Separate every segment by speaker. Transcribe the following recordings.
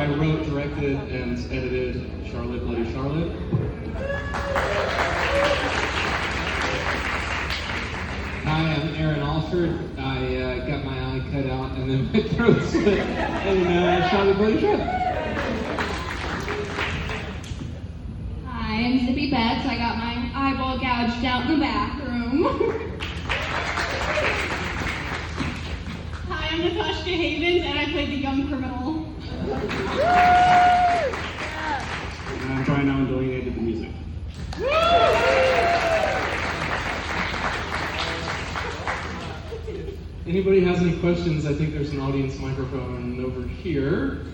Speaker 1: I wrote, directed, and edited Charlotte, Bloody Charlotte. Hi, I'm Aaron Alford. I got my eye cut out and then my throat slit in Charlotte, Bloody Charlotte.
Speaker 2: Hi, I'm Zippy Betts. I got my eyeball gouged out in the bathroom.
Speaker 3: Hi, I'm Natasha Havens, and I played the young criminal.
Speaker 1: And I'm Brian Allen Doing, I did the music. Anybody has any questions? I think there's an audience microphone over here.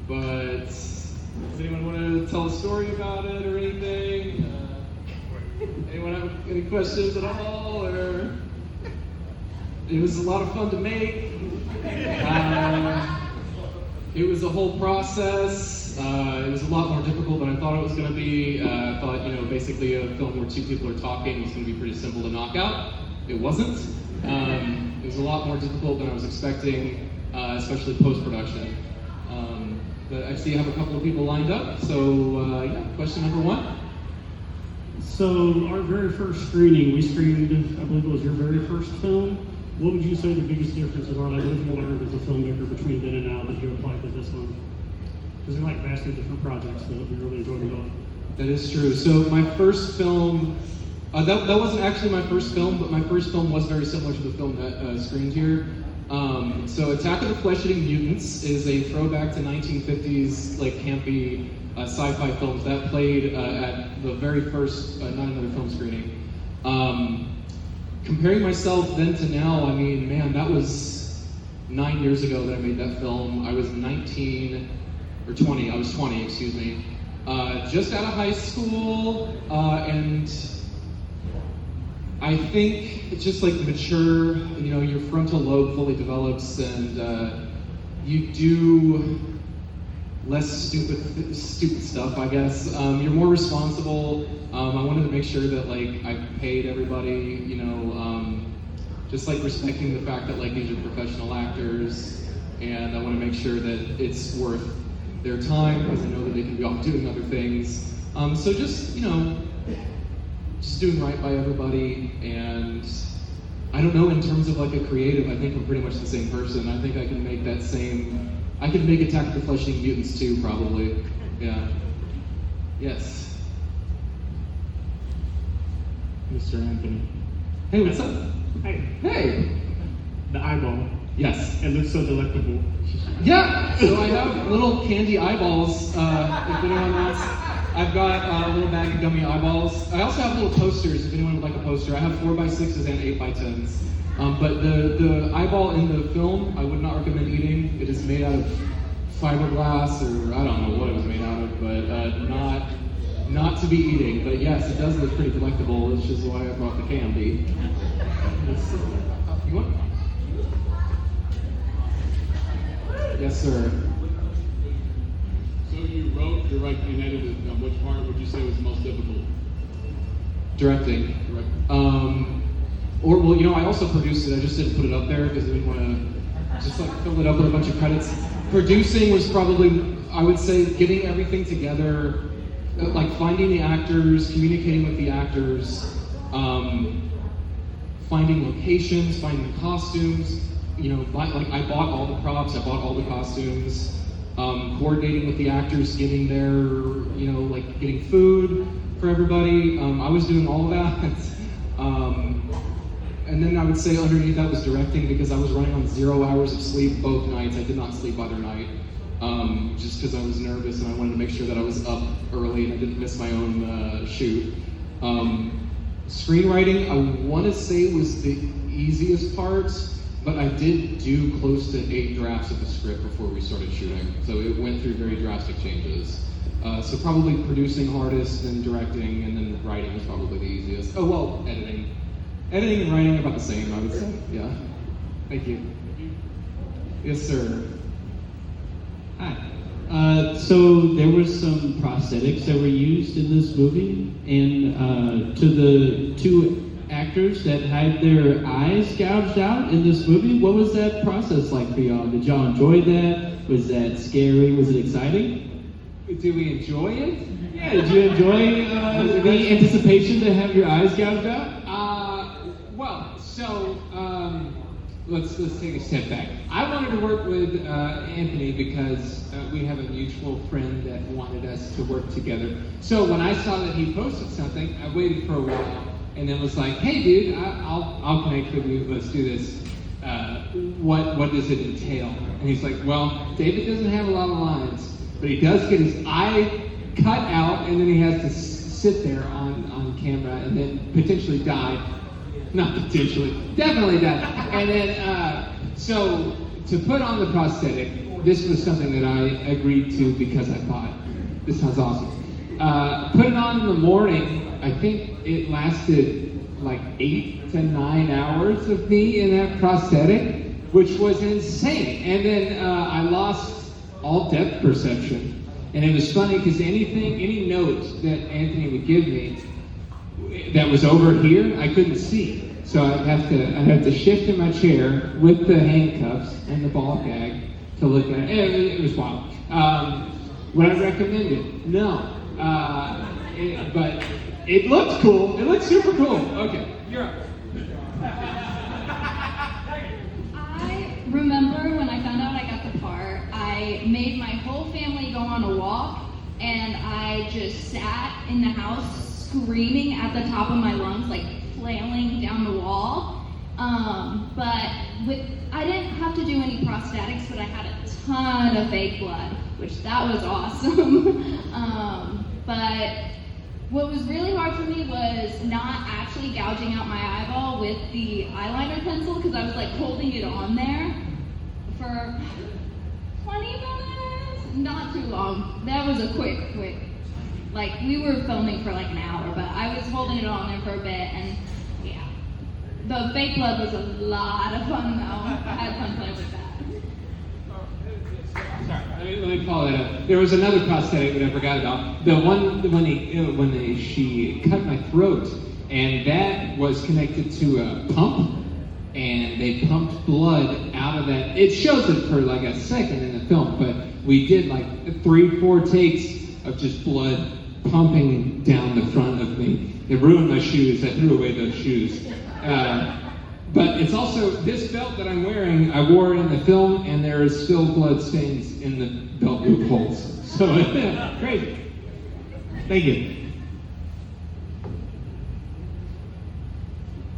Speaker 1: But does anyone want to tell a story about it or anything? Anyone have any questions at all? Or it was a lot of fun to make. It was a whole process. It was a lot more difficult than I thought it was going to be. I thought, basically a film where two people are talking was going to be pretty simple to knock out. It wasn't. It was a lot more difficult than I was expecting, especially post-production. But I see you have a couple of people lined up, so yeah, question number one.
Speaker 4: So our very first screening, we screened, I believe it was your very first film. What would you say the biggest differences are, like what have you learned as a filmmaker between then and now that you applied to this one? Because they're like vastly different projects, so we really enjoyed them both.
Speaker 1: That is true. So my first film, that wasn't actually my first film, but my first film was very similar to the film that screened here. So Attack of the Flesh-Eating Mutants is a throwback to 1950s, like campy sci-fi films that played at the very first Not Another Film screening. Comparing myself then to now, I mean, man, that was 9 years ago that I made that film. I was 19, or 20, I was 20, excuse me. Just out of high school, and I think it's just like mature, your frontal lobe fully develops and you do less stupid stuff, I guess. You're more responsible. I wanted to make sure that like I paid everybody, just like respecting the fact that like these are professional actors, and I want to make sure that it's worth their time because I know that they can be off doing other things. So just just doing right by everybody, and I don't know, in terms of like a creative, I think I'm pretty much the same person. I think I can make that same, I could make Attack of the Flesh-Eating Mutants too, probably. Yeah. Yes.
Speaker 4: Mr. Anthony.
Speaker 1: Hey, what's up?
Speaker 4: Hey.
Speaker 1: Hey.
Speaker 4: The eyeball.
Speaker 1: Yes.
Speaker 4: It looks so delectable.
Speaker 1: Yeah, so I have little candy eyeballs, if anyone wants. I've got a little bag of gummy eyeballs. I also have little posters, if anyone would like a poster. I have 4x6s and 8x10s. But the eyeball in the film, I would not recommend eating. It is made out of fiberglass, or I don't know what it was made out of, but not to be eating. But yes, it does look pretty delectable, which is why I brought the candy. You want? Yes, sir.
Speaker 5: So you wrote, directed, and edited. Which part would you say was the most difficult?
Speaker 1: Directing. I also produced it. I just didn't put it up there because I didn't want to just like fill it up with a bunch of credits. Producing was probably, I would say, getting everything together, like finding the actors, communicating with the actors, finding locations, finding the costumes. I bought all the props, I bought all the costumes, coordinating with the actors, getting their, getting food for everybody. I was doing all of that. And then I would say underneath that was directing, because I was running on 0 hours of sleep both nights. I did not sleep either night, just because I was nervous and I wanted to make sure that I was up early and I didn't miss my own shoot. Screenwriting, I want to say, was the easiest part. But I did do close to 8 drafts of the script before we started shooting. So it went through very drastic changes. So probably producing hardest, then directing, and then writing was probably the easiest. Oh, well, editing. Editing and writing are about the same, I would say. Yeah. Thank you. Yes, sir.
Speaker 6: Hi. So there was some prosthetics that were used in this movie, and to the two actors that had their eyes gouged out in this movie. What was that process like for y'all? Did y'all enjoy that? Was that scary? Was it exciting?
Speaker 1: Did we enjoy it?
Speaker 6: Yeah, did you enjoy the anticipation to have your eyes gouged out?
Speaker 1: Let's take a step back. I wanted to work with Anthony because we have a mutual friend that wanted us to work together. So when I saw that he posted something, I waited for a while and then was like, "Hey, dude, I'll connect with you. Let's do this. What does it entail?" And he's like, "Well, David doesn't have a lot of lines, but he does get his eye cut out, and then he has to sit there on camera and then potentially die." Not potentially, definitely die. And then, so to put on the prosthetic, this was something that I agreed to because I thought, this sounds awesome. Put it on in the morning. I think it lasted like 8 to 9 hours of me in that prosthetic, which was insane. And then I lost all depth perception. And it was funny because any note that Anthony would give me that was over here, I couldn't see. So I'd have to shift in my chair with the handcuffs and the ball gag to look at it. It was wild. Would I recommend it? No. But it looked cool. It looked super cool. Okay, you're up.
Speaker 2: I remember when I found out I got the part, I made my whole family go on a walk, and I just sat in the house screaming at the top of my lungs, like flailing down the wall. I didn't have to do any prosthetics, but I had a ton of fake blood, which that was awesome. But what was really hard for me was not actually gouging out my eyeball with the eyeliner pencil, because I was like holding it on there for 20 minutes, not too long. That was a quick. Like, we were filming for like an hour, but I was holding it on there for a bit, and yeah. The fake blood was a lot of fun, though. I had fun playing with that.
Speaker 1: Sorry, let me follow that up. There was another prosthetic that I forgot about. The one when she cut my throat, and that was connected to a pump, and they pumped blood out of that. It shows it for like a second in the film, but we did like 3-4 takes of just blood pumping down the front of me. It ruined my shoes. I threw away those shoes. But it's also, this belt that I'm wearing, I wore it in the film, and there is still blood stains in the belt loopholes. So, crazy. Thank you.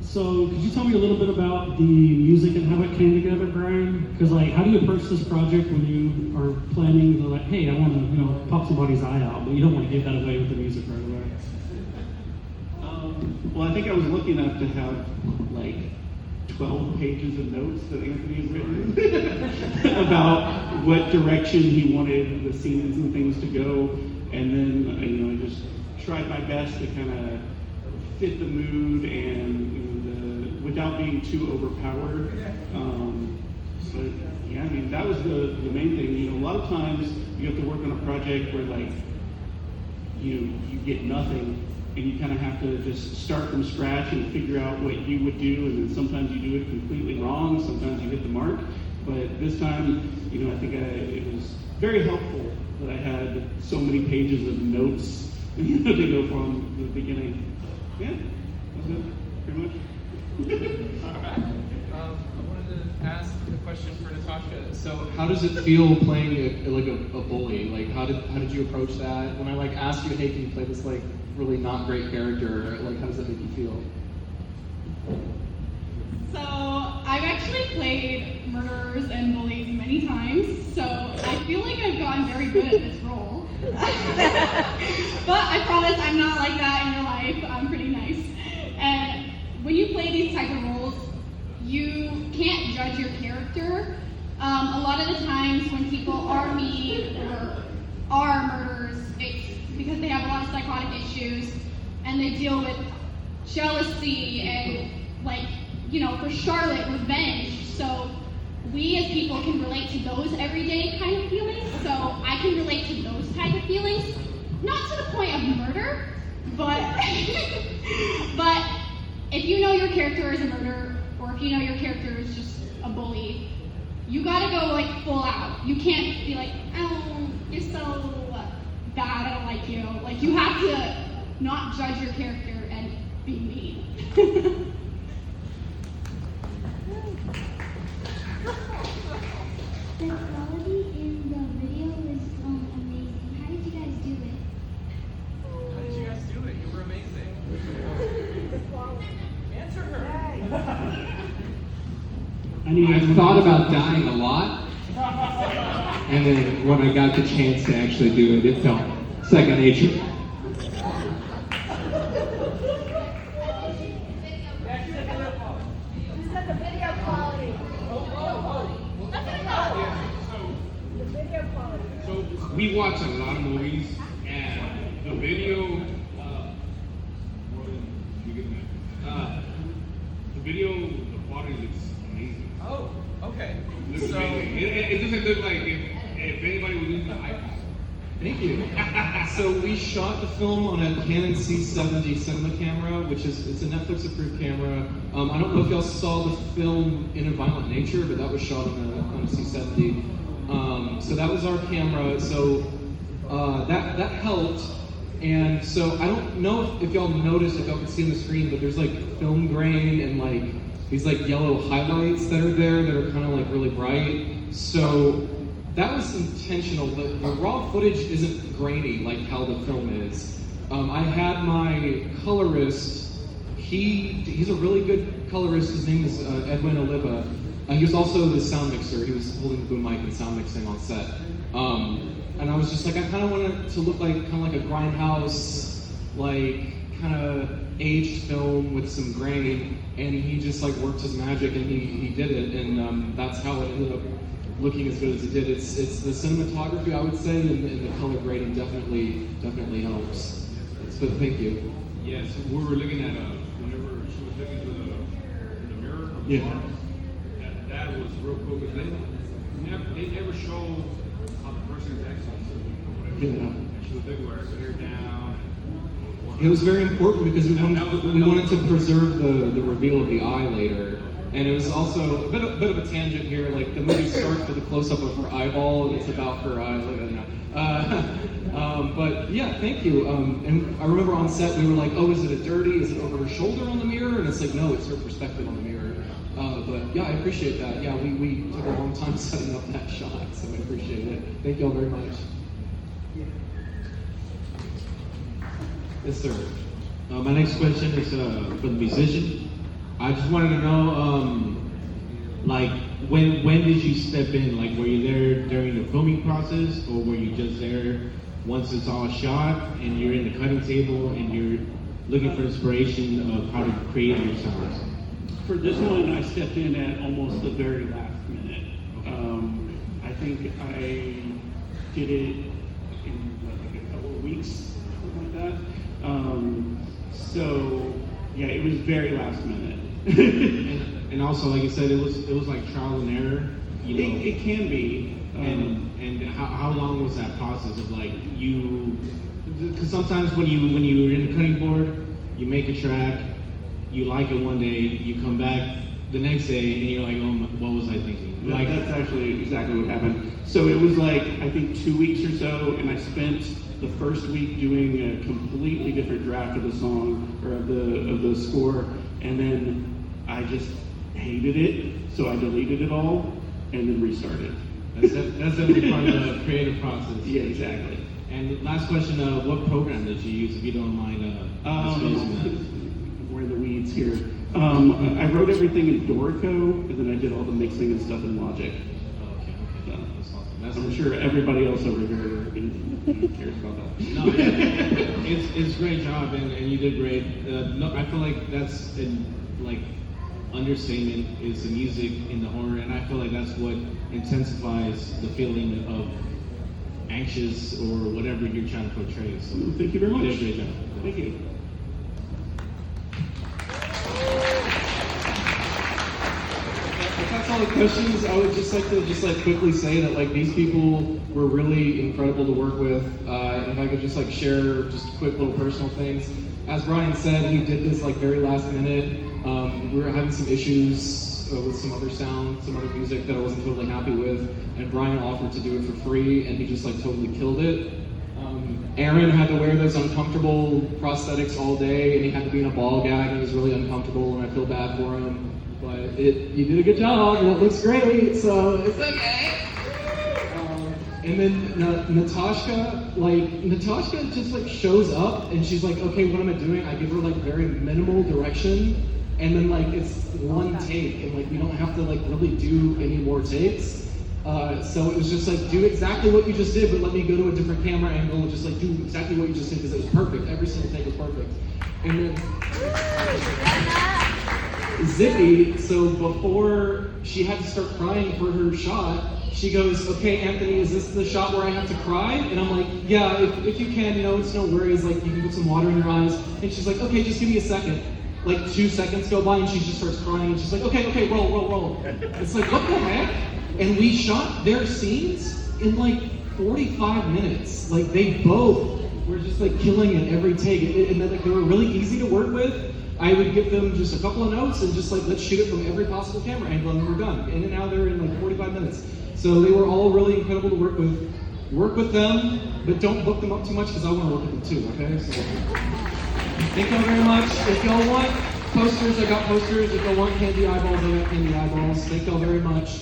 Speaker 4: So, could you tell me a little bit about the music and how it came together, Brian? Because, like, how do you approach this project when you are planning to, like, hey, I want to, pop somebody's eye out, but you don't want to give that away with the music right away?
Speaker 7: Well, I think I was lucky enough to have, like, 12 pages of notes that Anthony had written about what direction he wanted the scenes and things to go, and then, I just tried my best to kind of fit the mood and without being too overpowered. But yeah, that was the main thing. A lot of times you have to work on a project where like, you get nothing and you kind of have to just start from scratch and figure out what you would do, and then sometimes you do it completely wrong, sometimes you hit the mark. But this time, I think it was very helpful that I had so many pages of notes to go from the beginning. Yeah, that's it, pretty much.
Speaker 1: Alright. I wanted to ask a question for Natasha. So, how does it feel playing a bully? Like, how did you approach that? When I asked you, hey, can you play this really not great character? How does that make you feel?
Speaker 3: So I've actually played murderers and bullies many times, so I feel like I've gotten very good at this role. But I promise I'm not like that in real life. I'm pretty nice. And when you play these type of roles, you can't judge your character. A lot of the times when people are mean or are murderers, it's because they have a lot of psychotic issues and they deal with jealousy and for Charlotte, revenge. So we as people can relate to those everyday kind of feelings. So I can relate to those type of feelings, not to the point of murder, but but if you know your character is a murderer, or if you know your character is just a bully, you gotta go like full out. You can't be like, oh, you're so bad, I don't like you. Like you have to not judge your character and be mean.
Speaker 8: The quality in the video was amazing. How did you guys do it?
Speaker 9: How did you guys do it? You were amazing. Answer her.
Speaker 1: I thought about dying a lot, and then when I got the chance to actually do it, it felt second nature.
Speaker 5: So we watch a lot of movies, and the video, the quality looks amazing.
Speaker 9: Oh, okay.
Speaker 5: Looks
Speaker 9: So,
Speaker 5: amazing. It doesn't look like if anybody was using the iPhone.
Speaker 1: Thank you. So we shot the film on a Canon C70 cinema camera, which is it's a Netflix approved camera. I don't know if y'all saw the film In a Violent Nature, but that was shot on a C70. So that was our camera. So that helped. And so I don't know if y'all noticed, if y'all could see on the screen, but there's like film grain and like these like yellow highlights that are there that are kind of like really bright. So that was intentional. The raw footage isn't grainy like how the film is. I had my colorist. He's a really good colorist. His name is Edwin Oliva. He was also the sound mixer. He was holding the boom mic and sound mixing on set. And I was just like, I kind of wanted it to look like kind of like a grindhouse, like kind of aged film with some grain. And he just like worked his magic, and he did it. And that's how it ended up looking as good as it did. It's the cinematography, I would say, and the color grading definitely helps. So thank you.
Speaker 5: Yes, we were looking at whenever she was looking through the mirror. Of the
Speaker 1: Yeah.
Speaker 5: car, that was real cool because they never show how the person is actually.
Speaker 1: Yeah.
Speaker 5: She was looking with her hair down.
Speaker 1: It was very important because we wanted to preserve the reveal of the eye later. And it was also a bit of a tangent here. Like the movie starts with a close up of her eyeball, and it's about her eye. But yeah, thank you. And I remember on set we were like, "Oh, is it a dirty? Is it over her shoulder on the mirror?" And it's like, "No, it's her perspective on the mirror." But yeah, I appreciate that. Yeah, we took a long time setting up that shot, so I appreciate it. Thank you all very much. Yes, sir.
Speaker 6: My next question is for the musician. I just wanted to know, like, when did you step in? Like, were you there during the filming process, or were you just there once it's all shot and you're in the cutting table and you're looking for inspiration of how to create your sounds?
Speaker 7: For this one, I stepped in at almost the very last minute. I think I did it in like a couple of weeks, something like that. So yeah, it was very last minute.
Speaker 6: and also, like you said, it was like trial and error. You know,
Speaker 7: It can be.
Speaker 6: and how long was that process of like you? Because sometimes when you're in the cutting board, you make a track, you like it one day, you come back the next day, and you're like, oh, what was I thinking? Like
Speaker 7: That's actually exactly what happened. So it was like, I think 2 weeks or so, and I spent the first week doing a completely different draft of the song, or of the score, and then I just hated it, so I deleted it all, and then restarted.
Speaker 6: That's definitely part of the creative process.
Speaker 7: Yeah, exactly.
Speaker 6: And last question, what program did you use, if you don't mind disclosing that?
Speaker 7: We're in the weeds here. I wrote everything in Dorico, and then I did all the mixing and stuff in Logic.
Speaker 6: Okay.
Speaker 7: So,
Speaker 6: That's awesome.
Speaker 7: I'm sure everybody else over here cares about that.
Speaker 6: No, it's a great job, and you did great. No, I feel like that's like understatement is the music in the horror, and I feel like that's what intensifies the feeling of anxious or whatever you're trying to portray. So
Speaker 7: Thank you very much.
Speaker 6: You did a great job.
Speaker 7: Thank you.
Speaker 1: If that's all the questions, I would just like to quickly say that like these people were really incredible to work with. If I could just share just quick little personal things. As Brian said, he did this very last minute. We were having some issues with some other sound, some other music that I wasn't totally happy with, and Brian offered to do it for free, and he just like totally killed it. Aaron had to wear those uncomfortable prosthetics all day, and he had to be in a ball gag, and it was really uncomfortable, and I feel bad for him. But you did a good job, and it looks great, so it's okay. And then Natasha just like shows up, and she's like, okay, what am I doing? I give her like very minimal direction, and then like it's one take, and like we don't have to like really do any more takes. So it was just like, do exactly what you just did, but let me go to a different camera angle and just like do exactly what you just did, because it was perfect. Every single take was perfect. And then Zippy, so before she had to start crying for her shot, she goes, okay, Anthony, is this the shot where I have to cry? And I'm like, yeah, if you can, it's no worries, like you can put some water in your eyes. And she's like, okay, just give me a second. Like 2 seconds go by and she just starts crying, and she's like, okay, roll. It's like, what the heck? And we shot their scenes in like 45 minutes. Like they both were just like killing it every take. And then like they were really easy to work with. I would give them just a couple of notes and just like, let's shoot it from every possible camera angle, and we're done. And now they're in like 45 minutes. So they were all really incredible to work with. Work with them, but don't book them up too much, because I want to work with them too, okay? So thank y'all very much. If y'all want posters, I got posters. If y'all want candy eyeballs, I got candy eyeballs. Thank y'all very much.